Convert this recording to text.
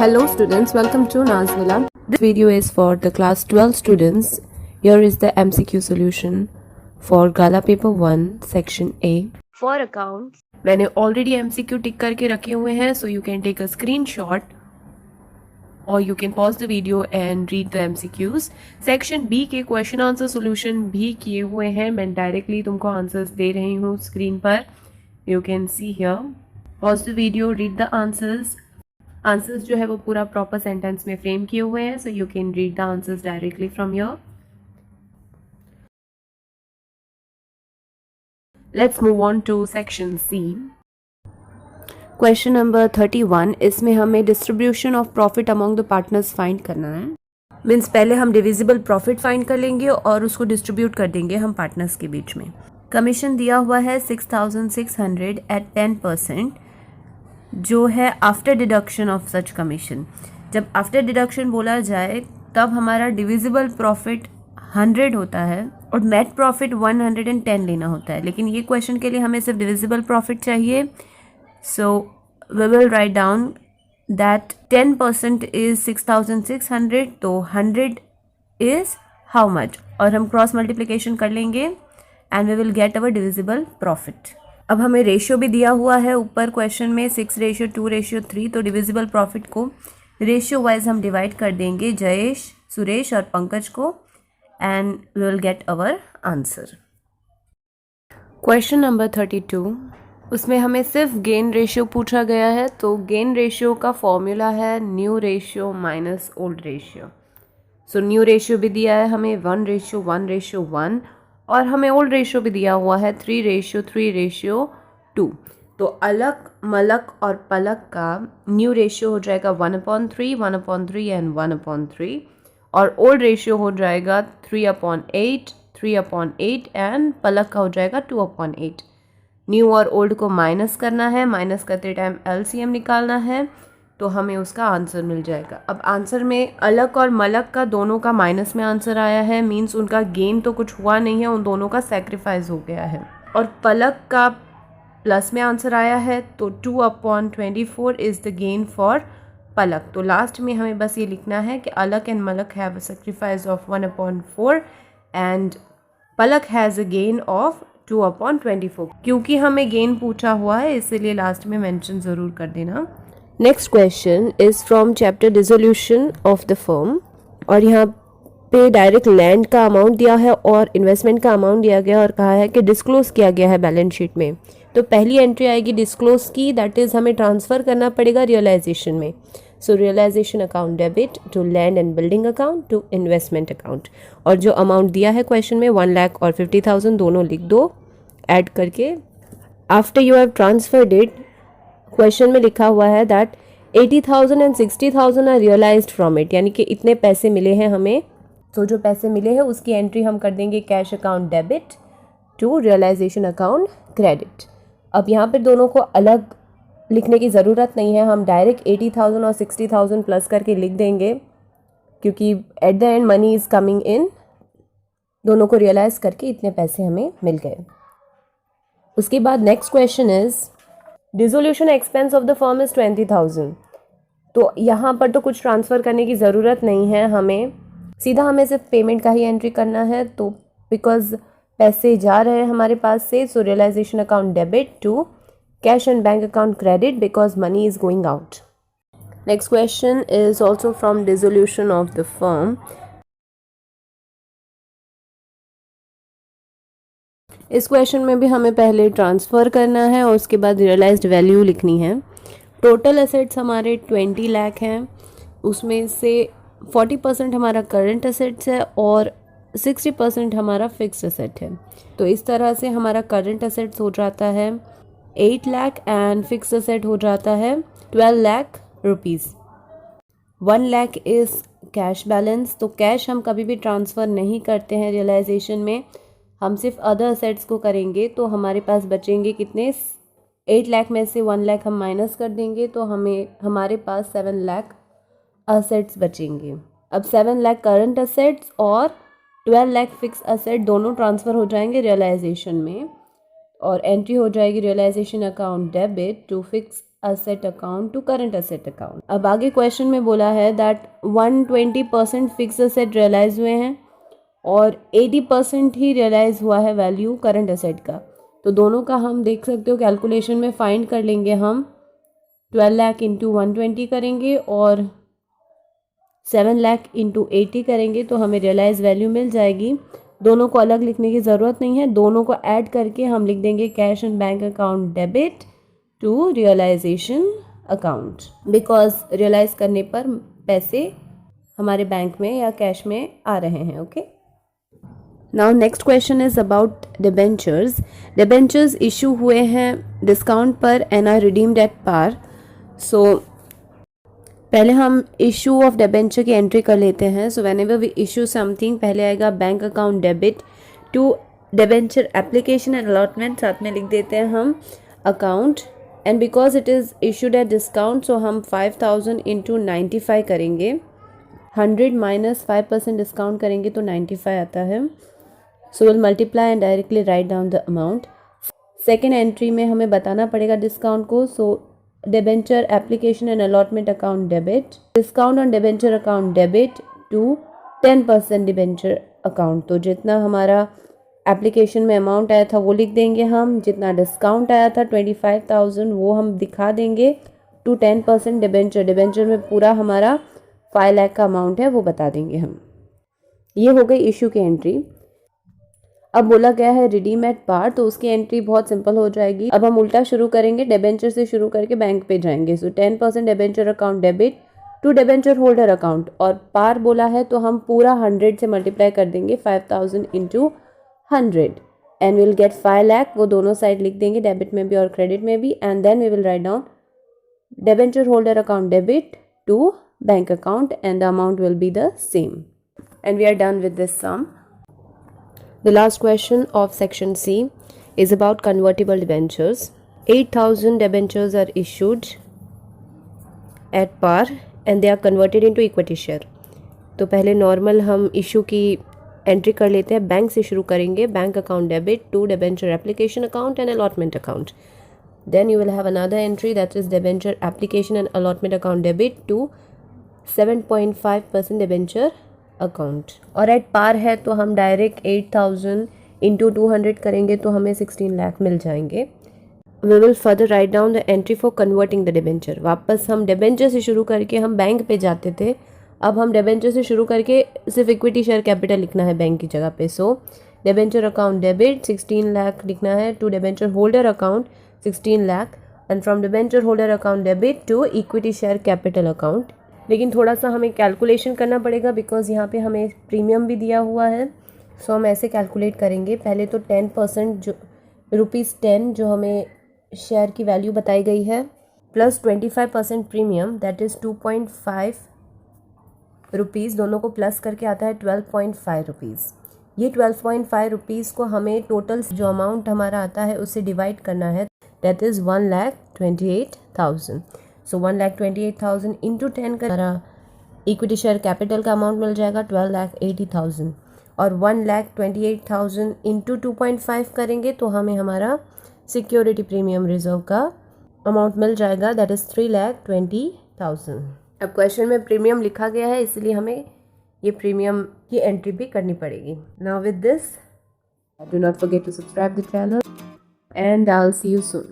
Hello students, welcome to Nazmila. This video is for the class 12 students. Here is the MCQ solution for Gala paper 1 section A. For accounts, मैंने already MCQ टिक करके रखे हुए हैं, so you can take a screenshot or you can pause the video and read the MCQs. Section B के question answer solution भी किए हुए हैं, मैं directly तुमको answers दे रही हूँ screen पर. You can see here. Pause the video, read the answers. Answers जो है वो पूरा प्रॉपर सेंटेंस में फ्रेम किए हुए हैं, so you can read the answers directly from here. Let's move on to section C. Question number 31. इसमें हमें distribution of profit among the partners find करना है. मीन्स पहले हम डिविजिबल प्रॉफिट फाइंड कर लेंगे और उसको डिस्ट्रीब्यूट कर देंगे हम पार्टनर्स के बीच में. कमीशन दिया हुआ है 6,600 एट 10%, जो है after deduction of such commission. जब आफ्टर डिडक्शन बोला जाए तब हमारा डिविजिबल प्रॉफिट 100 होता है और नेट प्रॉफिट 110 लेना होता है, लेकिन ये क्वेश्चन के लिए हमें सिर्फ डिविजिबल प्रॉफिट चाहिए. So we will write down that 10% is 6,600, तो 100 इज हाउ मच, और हम क्रॉस मल्टीप्लिकेशन कर लेंगे and we will get our divisible profit. अब हमें रेशियो भी दिया हुआ है ऊपर क्वेश्चन में 6:2:3, तो डिविजिबल प्रॉफिट को रेशियो वाइज हम डिवाइड कर देंगे जयेश, सुरेश और पंकज को, and we will get our answer. Question number 32. उसमें हमें सिर्फ गेन रेशियो पूछा गया है, तो गेन रेशियो का फॉर्मूला है new ratio minus old ratio. So new ratio भी दिया है हमें 1:1:1, और हमें ओल्ड रेशियो भी दिया हुआ है 3:3:2. तो अलक, मलक और पलक का न्यू रेशियो हो जाएगा 1/3, 1/3 एंड 1/3, और ओल्ड रेशियो हो जाएगा 3/8, 3/8 एंड पलक का हो जाएगा 2/8. न्यू और ओल्ड को माइनस करना है, माइनस करते टाइम LCM निकालना है, तो हमें उसका आंसर मिल जाएगा. अब आंसर में अलक और मलक का दोनों का माइनस में आंसर आया है, मींस उनका गेन तो कुछ हुआ नहीं है, उन दोनों का सेक्रीफाइस हो गया है. और पलक का प्लस में आंसर आया है, तो 2/24 is the gain for Palak. तो लास्ट में हमें बस ये लिखना है कि Alak and Malak have a sacrifice of 1/4 and Palak has a gain of 2/24. क्योंकि हमें गेन पूछा हुआ है इसलिए लास्ट में मेंशन ज़रूर कर देना. Next question is from chapter dissolution of the firm, और यहाँ पे डायरेक्ट लैंड का अमाउंट दिया है और इन्वेस्टमेंट का अमाउंट दिया गया और कहा है कि डिस्क्लोज किया गया है बैलेंस शीट में. तो पहली एंट्री आएगी डिस्क्लोज की, दैट इज़ हमें ट्रांसफ़र करना पड़ेगा रियलाइजेशन में. So realisation account debit to land and building account to investment account, और जो अमाउंट दिया है क्वेश्चन में 1 लाख और 50,000 दोनों लिख दो ऐड करके. After you have transferred it, question में लिखा हुआ है that 80,000 and 60,000 are realised from it, यानी कि इतने पैसे मिले हैं हमें. तो जो पैसे मिले हैं उसकी एंट्री हम कर देंगे cash account debit to realisation account credit. अब यहाँ पर दोनों को अलग लिखने की ज़रूरत नहीं है, हम डायरेक्ट 80,000 और 60,000 प्लस करके लिख देंगे, क्योंकि at the end money is coming in. दोनों को रियलाइज़ करके इतने पैसे हमें मिल गए. उसके बाद next question is dissolution expense of the firm is 20,000. तो यहाँ पर तो कुछ ट्रांसफ़र करने की ज़रूरत नहीं है, हमें सीधा हमें सिर्फ पेमेंट का ही एंट्री करना है. तो बिकॉज पैसे जा रहे हैं हमारे पास से, so realisation account debit to cash and bank account credit because money is going out. Next question is also from dissolution of the firm. इस क्वेश्चन में भी हमें पहले ट्रांसफ़र करना है और उसके बाद रियलाइज्ड वैल्यू लिखनी है. टोटल एसेट्स हमारे 20 लाख हैं, उसमें से 40% हमारा करंट एसेट्स है और 60% हमारा फिक्स्ड एसेट है. तो इस तरह से हमारा करंट एसेट्स हो जाता है 8 लाख एंड फिक्स्ड एसेट हो जाता है 12 lakh rupees. 1 lakh is cash balance. तो कैश हम कभी भी ट्रांसफ़र नहीं करते हैं रियलाइजेशन में, हम सिर्फ अदर असेट्स को करेंगे. तो हमारे पास बचेंगे कितने, 8 लाख में से 1 लाख हम माइनस कर देंगे, तो हमारे पास 7 लाख असेट्स बचेंगे. अब 7 लाख करंट असेट्स और 12 लाख फिक्स असेट दोनों ट्रांसफ़र हो जाएंगे रियलाइजेशन में, और एंट्री हो जाएगी realisation account debit to fix asset account to current asset account. अब आगे क्वेश्चन में बोला है दैट 120% फिक्स असेट रियलाइज हुए हैं और 80% ही रियलाइज हुआ है वैल्यू करंट असेट का। तो दोनों का हम देख सकते हो कैलकुलेशन में फाइंड कर लेंगे। हम 12 लाख इंटू 120 करेंगे और 7 लाख इंटू 80 करेंगे तो हमें रियलाइज वैल्यू मिल जाएगी। दोनों को अलग लिखने की ज़रूरत नहीं है, दोनों को ऐड करके हम लिख देंगे cash and bank account debit to realisation account, because realise करने पर पैसे हमारे बैंक में या कैश में आ रहे हैं। Okay, now next question is about debentures. Debentures issue हुए हैं डिस्काउंट पर and are redeemed at par. So पहले हम इशू ऑफ डिबेंचर की एंट्री कर लेते हैं। So whenever we issue something पहले आएगा bank account debit to debenture application and allotment, साथ में लिख देते हैं हम account and because it is issued at discount so हम 5000 इंटू 95 करेंगे। 100 माइनस 5% डिस्काउंट करेंगे तो 95 आता है। So will multiply and directly write down the amount. Second entry में हमें बताना पड़ेगा डिस्काउंट को। So debenture application and allotment account debit, discount on debenture account debit to 10% debenture account. तो जितना हमारा एप्लीकेशन में अमाउंट आया था वो लिख देंगे हम, जितना डिस्काउंट आया था 25,000 वो हम दिखा देंगे, टू 10% डिबेंचर, डिबेंचर में पूरा हमारा 5 लाख का अमाउंट है वो बता देंगे हम। ये हो गई इशू की एंट्री। अब बोला गया है रिडीम एट पार, तो उसकी एंट्री बहुत सिंपल हो जाएगी। अब हम उल्टा शुरू करेंगे, डिबेंचर से शुरू करके बैंक पे जाएंगे। So 10% debenture account debit to debenture holder account, और पार बोला है तो हम पूरा 100 से मल्टीप्लाई कर देंगे 5000 into 100 and will get 5 lakh. वो दोनों साइड लिख देंगे, डेबिट में भी और क्रेडिट में भी, and then we will write down debenture holder account debit to bank account and the amount will be the same, and we are done with this sum. The last question of section C is about convertible debentures. 8,000 debentures are issued at par and they are converted into equity share. तो पहले normal हम issue की entry कर लेते हैं। Bank से शुरू करेंगे, bank account debit to debenture application account and allotment account. Then you will have another entry that is debenture application and allotment account debit to 7.5% debenture account. और at par है तो हम डायरेक्ट 8,000 इंटू 200 करेंगे तो हमें 16 लाख मिल जाएंगे। We will further write down the entry for converting the debenture. वापस हम डिबेंचर से शुरू करके हम बैंक पे जाते थे, अब हम डिबेंचर से शुरू करके सिर्फ इक्विटी शेयर कैपिटल लिखना है बैंक की जगह पे। So debenture account debit 16 lakh लिखना है to debenture holder account 16 lakh and from debenture holder account debit to equity share capital account. लेकिन थोड़ा सा हमें कैलकुलेशन करना पड़ेगा बिकॉज यहाँ पे हमें प्रीमियम भी दिया हुआ है। सो हम ऐसे कैलकुलेट करेंगे, पहले तो 10% जो ₹10 जो हमें शेयर की वैल्यू बताई गई है plus 25% premium that is 2.5 rupees, दोनों को प्लस करके आता है 12.5 रुपीज़। ये 12.5 रुपीज़ को हमें टोटल जो अमाउंट हमारा आता है उससे डिवाइड करना है, दैट इज़ 1,28,000। सो 1,28,000 इंटू 10 का हमारा इक्विटी शेयर कैपिटल का अमाउंट मिल जाएगा 12,80,000, और 1,28,000 इंटू 2.5 करेंगे तो हमें हमारा सिक्योरिटी प्रीमियम रिजर्व का अमाउंट मिल जाएगा, दैट इज़ 3,20,000। अब क्वेश्चन में प्रीमियम लिखा गया है इसलिए हमें ये प्रीमियम की एंट्री भी करनी पड़ेगी। Now with this do not forget to subscribe the channel and I will see you soon.